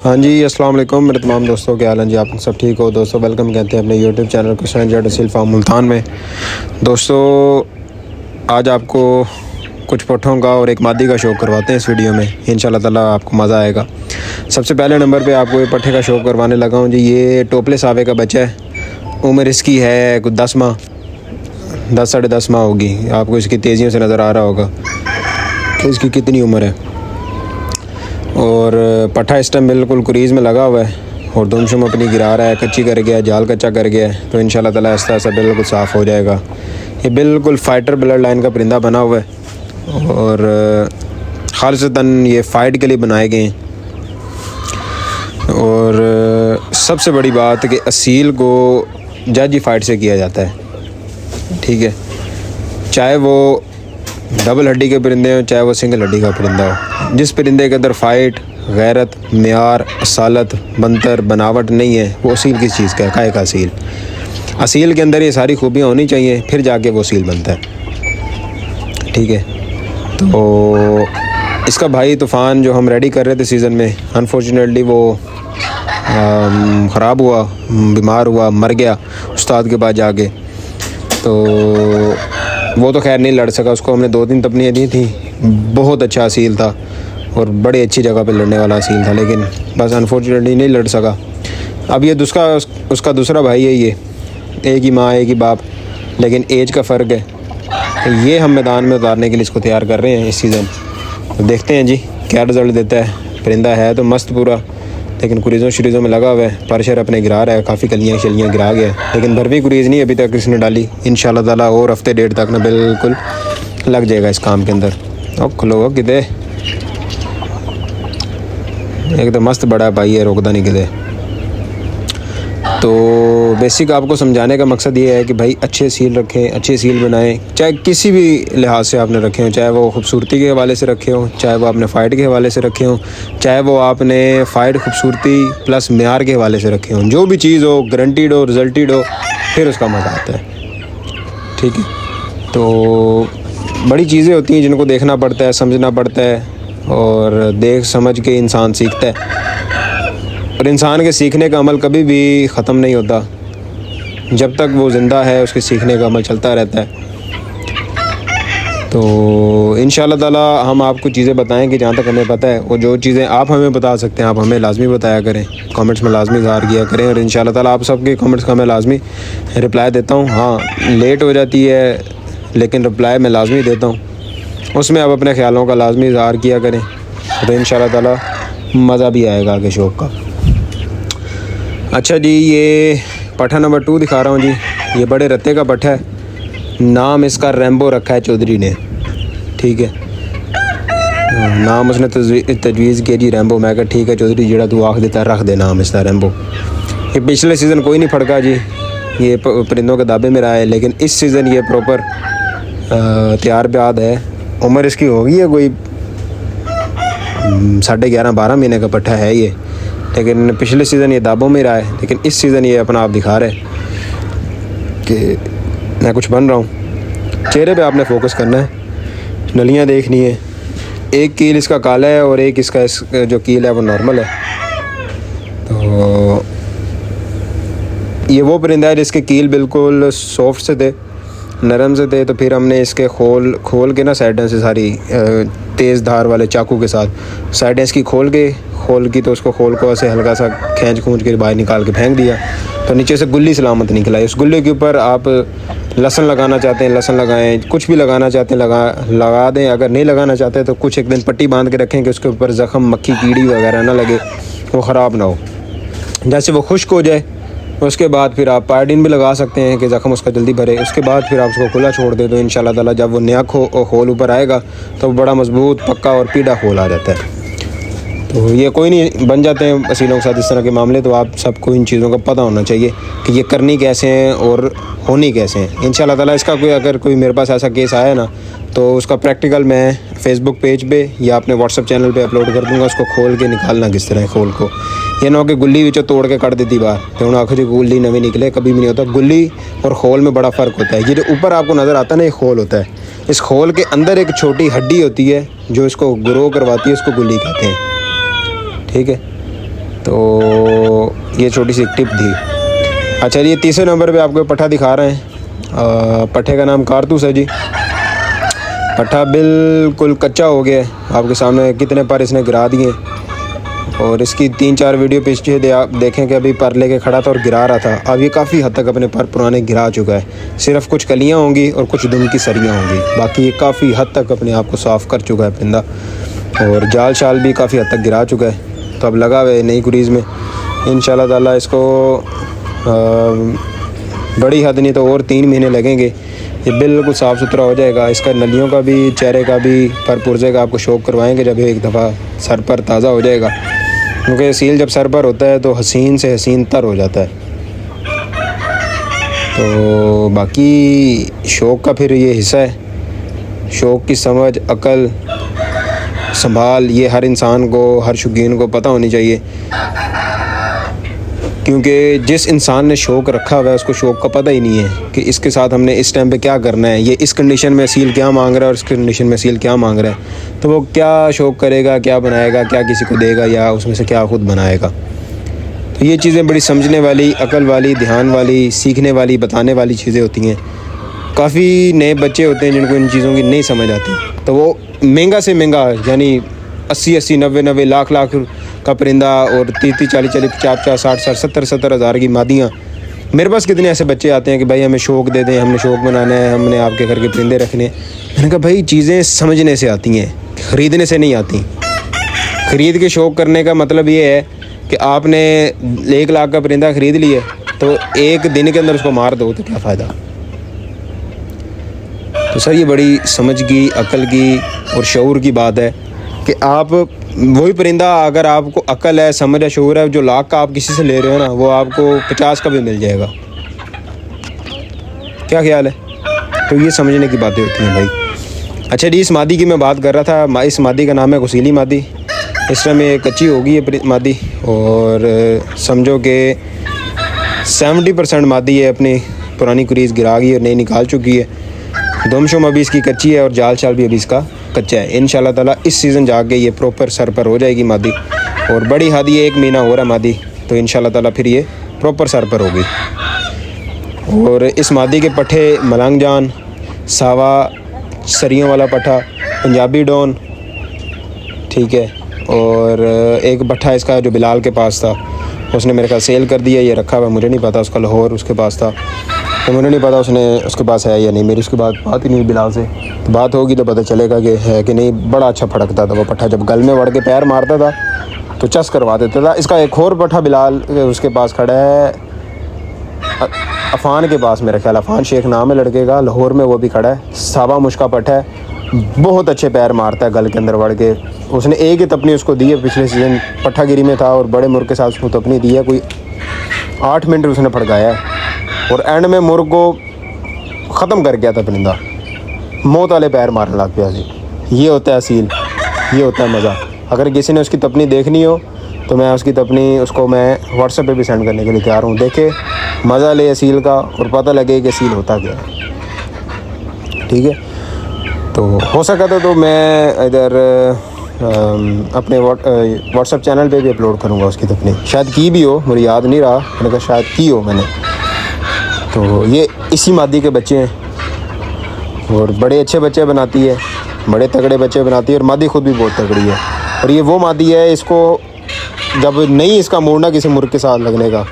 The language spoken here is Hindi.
हाँ जी, अस्सलाम वालेकुम मेरे तमाम दोस्तों, क्या हाल है जी। आप सब ठीक हो दोस्तों? वेलकम कहते हैं अपने यूट्यूब चैनल क्वेश्चन जेड सिल्फा मुल्तान में। दोस्तों आज आपको कुछ पट्ठों का और एक मादी का शौक़ करवाते हैं इस वीडियो में, इंशाल्लाह ताला आपको मज़ा आएगा। सबसे पहले नंबर पे आपको ये पट्ठे का शौक़ करवाने लगा हूँ जी। ये टोपले सावे का बच्चा है, उम्र इसकी है कुछ 10 माह, 10 साढ़े 10 माह होगी। आपको इसकी तेज़ियों से नज़र आ रहा होगा कि इसकी कितनी उम्र है। और पट्ठा इस टाइम बिल्कुल क्रीज़ में लगा हुआ है और दुमशुम अपनी गिरा रहा है, कच्ची कर गया है, जाल कच्चा कर गया है। तो इंशाल्लाह ताला आहिस्ता आहिस्ता बिल्कुल साफ़ हो जाएगा। ये बिल्कुल फ़ाइटर ब्लड लाइन का परिंदा बना हुआ है और खालिसतन ये फ़ाइट के लिए बनाए गए हैं। और सबसे बड़ी बात कि असील को जज ही फ़ाइट से किया जाता है, ठीक है। चाहे वो डबल हड्डी के परिंदे हो, चाहे वो सिंगल हड्डी का परिंदा हो। जिस परिंदे के अंदर फ़ाइट, गैरत, म्यार, असालत, बंतर, बनावट नहीं है, वो असील किस चीज़ का है? काहे का असील? असील के अंदर ये सारी खूबियाँ होनी चाहिए, फिर जाके वो असील बनता है, ठीक है। तो इसका भाई तूफ़ान जो हम रेडी कर रहे थे सीज़न में, अनफॉर्चुनेटली वो ख़राब हुआ, बीमार हुआ, मर गया उस्ताद के पास जाके। तो वो तो खैर नहीं लड़ सका, उसको हमने 2-3 तपनियाँ दी थी। बहुत अच्छा असील था और बड़ी अच्छी जगह पे लड़ने वाला असील था, लेकिन बस अनफॉर्चुनेटली नहीं लड़ सका। अब ये उसका दूसरा भाई है, ये एक ही माँ एक ही बाप, लेकिन एज का फ़र्क है। तो ये हम मैदान में उतारने के लिए इसको तैयार कर रहे हैं इस सीज़न। तो देखते हैं जी क्या रिज़ल्ट देता है। परिंदा है तो मस्त पूरा, लेकिन कुरीज़ों शरीज़ों में लगा हुआ है। परशर अपने गिरा रहा है, काफ़ी कलियाँ शलियाँ गिरा गया, लेकिन भरवी कुरीज़ नहीं अभी तक इसने डाली। इंशाल्लाह ताला और हफ्ते डेढ़ तक ना बिल्कुल लग जाएगा इस काम के अंदर। और खुलो किते एक तो मस्त बड़ा भाई है, रोकदा नहीं किते। तो बेसिक आपको समझाने का मकसद ये है कि भाई अच्छे सील रखें, अच्छे सील बनाएं, चाहे किसी भी लिहाज से आपने रखे हों, चाहे वो खूबसूरती के हवाले से रखे हों, चाहे वो आपने फ़ाइट के हवाले से रखे हों, चाहे वो आपने फ़ाइट खूबसूरती प्लस म्यार के हवाले से रखे हों। जो भी चीज़ हो, गारंटीड हो, रिजल्टेड हो, फिर उसका मज़ा आता है, ठीक है। तो बड़ी चीज़ें होती हैं जिनको देखना पड़ता है, समझना पड़ता है, और देख समझ के इंसान सीखता है। और इंसान के सीखने का अमल कभी भी ख़त्म नहीं होता। जब तक वो ज़िंदा है उसके सीखने का अमल चलता रहता है। तो इंशाल्लाह ताला हम आपको चीज़ें बताएंगे जहाँ तक हमें पता है, और जो चीज़ें आप हमें बता सकते हैं आप हमें लाजमी बताया करें, कमेंट्स में लाजमी ज़ाहिर किया करें। और इंशाल्लाह ताला आप सबके कमेंट्स का मैं लाजमी रिप्लाई देता हूँ। हाँ, लेट हो जाती है लेकिन रिप्लाई मैं लाजमी देता हूँ। उसमें आप अपने ख़्यालों का लाजमी ज़ाहिर किया करें, तो इंशाल्लाह ताला मज़ा भी आएगा आगे शौक़ का। अच्छा जी, ये पट्ठा नंबर 2 दिखा रहा हूँ जी। ये बड़े रत्ते का पट्ठा है, नाम इसका रैम्बो रखा है चौधरी ने, ठीक है। नाम उसने तजवीज़ किया जी रैम्बो। मैं कहा ठीक है चौधरी, जेड़ा तू आख देता रख दे नाम इसका रैम्बो। ये पिछले सीज़न कोई नहीं फड़का जी, ये परिंदों के दाबे में रहा है, लेकिन इस सीज़न ये प्रॉपर तैयार ब्याद है। उम्र इसकी होगी है कोई 11.5-12 महीने का पट्ठा है ये, लेकिन पिछले सीज़न ये दाबों में रहा है, लेकिन इस सीज़न ये अपना आप दिखा रहा है कि मैं कुछ बन रहा हूँ। चेहरे पे आपने फोकस करना है, नलियाँ देखनी है। एक कील इसका काला है और एक इसका जो कील है वो नॉर्मल है। तो ये वो परिंदा है जिसके कील बिल्कुल सॉफ्ट से थे, नरम से थे। तो फिर हमने इसके खोल के ना साइडें से सारी तेज़ धार वाले चाकू के साथ साइडें इसकी खोल की, तो उसको खोल को ऐसे हल्का सा खींच के बाहर निकाल के फेंक दिया, तो नीचे से गुल्ली सलामत निकला। उस गुल्ली के ऊपर आप लहसुन लगाना चाहते हैं लहसुन लगाएं, कुछ भी लगाना चाहते हैं लगा दें। अगर नहीं लगाना चाहते तो कुछ एक दिन पट्टी बांध के रखें कि उसके ऊपर ज़ख़म, मक्खी, कीड़ी वगैरह ना लगे, वो ख़राब ना हो। जैसे वो खुश्क हो जाए उसके बाद फिर आप पायोडीन भी लगा सकते हैं कि ज़ख़म उसका जल्दी भरे। उसके बाद फिर आप उसको खुला छोड़ दें, तो इंशाल्लाह ताला जब वो नया खोल ऊपर आएगा तो वो बड़ा मजबूत, पक्का और पीढ़ा खोल आ जाता है। तो ये कोई नहीं बन जाते हैं असीलों के साथ इस तरह के मामले। तो आप सबको इन चीज़ों का पता होना चाहिए कि ये करनी कैसे हैं और होनी कैसे हैं। इंशाल्लाह ताला इसका अगर कोई मेरे पास ऐसा केस आया ना, तो उसका प्रैक्टिकल मैं फेसबुक पेज पे या अपने व्हाट्सअप चैनल पे अपलोड कर दूँगा। उसको खोल के निकालना किस तरह है खोल को, ये ना हो कि गुल्ली विचों तोड़ के कट देती बाहर, तो उन्हें आखिर गुल्ली नवी निकले, कभी भी नहीं होता। गुल्ली और खोल में बड़ा फ़र्क होता है। ये जो ऊपर आपको नज़र आता है ना, ये खोल होता है। इस खोल के अंदर एक छोटी हड्डी होती है जो इसको ग्रो करवाती है, उसको गुल्ली कहते हैं, ठीक है। तो ये छोटी सी टिप थी। अच्छा, ये तीसरे नंबर पे आपको पट्ठा दिखा रहे हैं। पट्ठे का नाम कारतूस है जी। पट्ठा बिल्कुल कच्चा हो गया है, आपके सामने कितने पर इसने गिरा दिए। और इसकी 3-4 वीडियो पीछे आप देखें कि अभी पर लेके खड़ा था और गिरा रहा था। अब ये काफ़ी हद तक अपने पर पुराने गिरा चुका है। सिर्फ कुछ कलियां होंगी और कुछ दुम की सरियां होंगी, बाकी ये काफ़ी हद तक अपने आप को साफ़ कर चुका है परिंदा। और जाल शाल भी काफ़ी हद तक गिरा चुका है। तो अब लगा हुआ है नई क्रीज़ में। इंशाल्लाह ताला इसको बड़ी हद नहीं तो और 3 महीने लगेंगे, ये बिल्कुल साफ़ सुथरा हो जाएगा। इसका नलियों का भी, चेहरे का भी, पर पुर्जे का आपको शौक करवाएंगे जब एक दफ़ा सर पर ताज़ा हो जाएगा। क्योंकि सील जब सर पर होता है तो हसीन से हसीन तर हो जाता है। तो बाकी शौक़ का फिर ये हिस्सा है। शौक़ की समझ, अकल, संभाल ये हर इंसान को, हर शौकीन को पता होनी चाहिए। क्योंकि जिस इंसान ने शौक़ रखा हुआ है उसको शौक़ का पता ही नहीं है कि इसके साथ हमने इस टाइम पे क्या करना है, ये इस कंडीशन में सील क्या मांग रहा है और इस कंडीशन में सील क्या मांग रहा है। तो वो क्या शौक़ करेगा, क्या बनाएगा, क्या किसी को देगा या उसमें से क्या खुद बनाएगा। तो ये चीज़ें बड़ी समझने वाली, अकल वाली, ध्यान वाली, सीखने वाली, बताने वाली चीज़ें होती हैं। काफ़ी नए बच्चे होते हैं जिनको इन चीज़ों की नहीं समझ आती, तो वो महंगा से महंगा यानी 80-80, 90-90, लाख का परिंदा और 30-30, 40-40, 50-50, 60-60, 70-70 हज़ार की मादियाँ। मेरे पास कितने ऐसे बच्चे आते हैं कि भाई हमें शौक़ दे दें, हमने शौक़ बनाना है, हमने आपके घर के परिंदे रखने। मैंने कहा भाई चीज़ें समझने से आती हैं, ख़रीदने से नहीं आती। ख़रीद के शौक़ करने का मतलब ये है कि आपने 1 लाख का परिंदा ख़रीद लिया तो एक दिन के अंदर उसको मार दो तो क्या फ़ायदा। तो सर ये बड़ी समझ की, अकल की और शऊर की बात है कि आप वही परिंदा, अगर आपको अकल है, समझ है, शऊर है, जो लाख का आप किसी से ले रहे हो ना, वो आपको 50 का भी मिल जाएगा। क्या ख्याल है? तो ये समझने की बातें होती हैं भाई। अच्छा जी, इस मादी की मैं बात कर रहा था। इस मादी का नाम है कुसीली मादी। इस समय ये कच्ची हो गई है मादी और समझो कि 70% मादी है अपनी पुरानी क्रीज़ गिरा गई और नई निकाल चुकी है। दुमशुम अभी इसकी कच्ची है और जाल शाल भी अभी इसका कच्चा है। इंशाल्लाह ताला इस सीज़न जाके ये प्रॉपर सर पर हो जाएगी मादी। और बड़ी हद ये 1 महीना हो रहा है मादी, तो इंशाल्लाह ताला फिर ये प्रॉपर सर पर होगी। और इस मादी के पट्ठे मलंग जान, सावा, सरियों वाला पट्ठा, पंजाबी डॉन, ठीक है। और एक पट्ठा इसका जो बिलाल के पास था, उसने मेरे ख्याल सेल कर दिया, ये रखा हुआ, मुझे नहीं पता। उसका लाहौर उसके पास था, तो मुझे नहीं पता उसके पास है या नहीं। मेरी उसके बाद बात ही नहीं बिलाल से, तो बात होगी तो पता चलेगा कि है कि नहीं। बड़ा अच्छा फड़कता था वो पट्ठा, जब गल में वड़ के पैर मारता था तो चस करवा देता था। इसका एक और पट्ठा बिलाल उसके पास खड़ा है, अफ़ान के पास, मेरा ख्याल अफ़ान शेख नाम है लड़के का, लाहौर में वो भी खड़ा है। सावा मुश्का पट्ठा है, बहुत अच्छे पैर मारता है गल के अंदर वड़ के। उसने एक ही तपनी उसको दी है, पिछले सीज़न पट्ठागिरी में था और बड़े मुर्ग के साथ उसको तपनी दी है। कोई 8 मिनट उसने फड़काया है और एंड में मुर्ग को ख़त्म कर गया था परिंदा, मौत वाले पैर मारने लग गया जी। ये होता है असील, ये होता है मज़ा। अगर किसी ने उसकी तपनी देखनी हो तो मैं उसकी तपनी उसको मैं व्हाट्सएप पे भी सेंड करने के लिए तैयार हूँ। देखे, मज़ा ले असील का और पता लगे कि असील होता क्या है, ठीक है। तो हो सका तो मैं इधर अपने व्हाट्सएप चैनल पे भी अपलोड करूँगा उसकी तपनी। शायद की भी हो, मुझे याद नहीं रहा, मैंने कहा शायद की हो मैंने। तो ये इसी मादी के बच्चे हैं और बड़े अच्छे बच्चे बनाती है, बड़े तगड़े बच्चे बनाती है और मादी खुद भी बहुत तगड़ी है। और ये वो मादी है, इसको जब नहीं इसका मूड ना किसी मुर्ग के साथ लगने का,